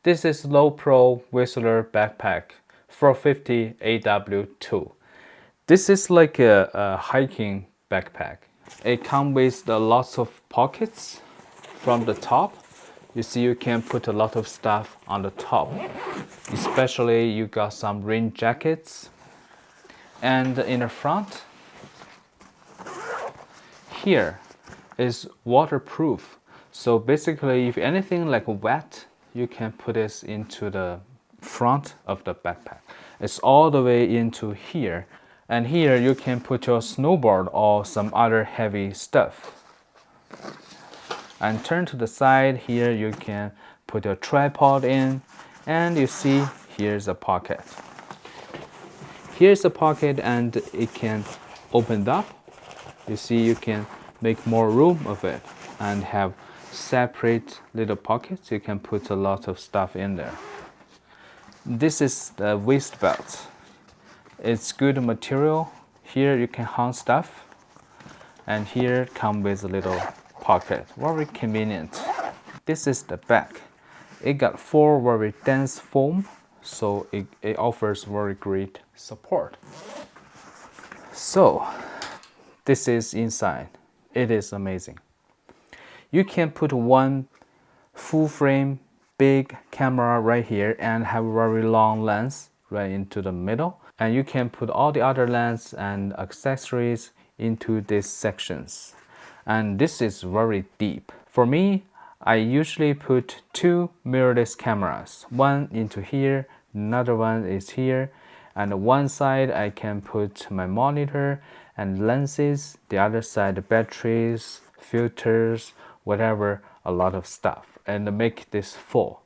This is Lowepro Whistler backpack 450 AW2. This is like a hiking backpack. It comes with lots of pockets from the top. You see, you can put a lot of stuff on the top. Especially you got some rain jackets. And in the front, here is waterproof. So basically, if anything like wet, you can put this into the front of the backpack. It's all the way into here. And here you can put your snowboard or some other heavy stuff. And turn to the side, here you can put your tripod in. And you see, here's a pocket. Here's a pocket and it can open up. You see, you can make more room of it and have separate little pockets. You can put a lot of stuff in there. This is the waist belt. It's good material. Here you can hang stuff, and here come with a little pocket. Very convenient. This is the back. It got 4 very dense foam, so it offers very great support. So this is inside. It is amazing. You can put one full frame big camera right here and have a very long lens right into the middle. And you can put all the other lens and accessories into these sections. And this is very deep. For me, I usually put 2 mirrorless cameras. One into here, another one is here. And one side I can put my monitor and lenses, the other side batteries, filters, whatever, a lot of stuff, and make this full.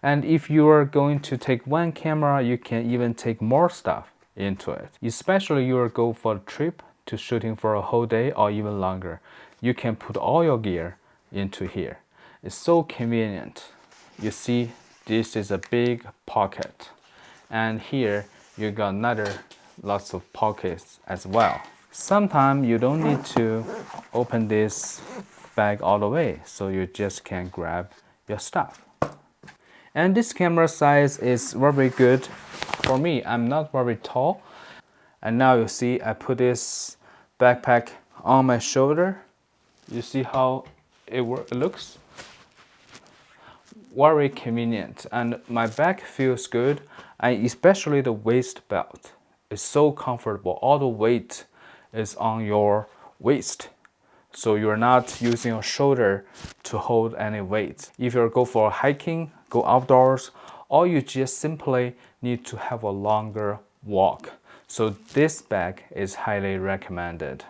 And if you are going to take one camera, you can even take more stuff into it. Especially you are go for a trip to shooting for a whole day or even longer. You can put all your gear into here. It's so convenient. You see, this is a big pocket. And here you got another lots of pockets as well. Sometimes you don't need to open this bag all the way, so you just can grab your stuff. And this camera size is very good for me. I'm not very tall. And now you see I put this backpack on my shoulder. You see how it looks? Very convenient, and my back feels good, and especially the waist belt is so comfortable. All the weight is on your waist, so you're not using your shoulder to hold any weight. If you go for hiking, go outdoors, or you just simply need to have a longer walk, so this bag is highly recommended.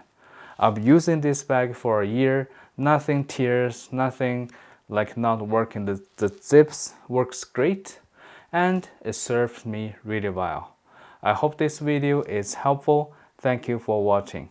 I've been using this bag for a year. Nothing tears, nothing like not working. The zips works great, and it serves me really well. I hope this video is helpful. Thank you for watching.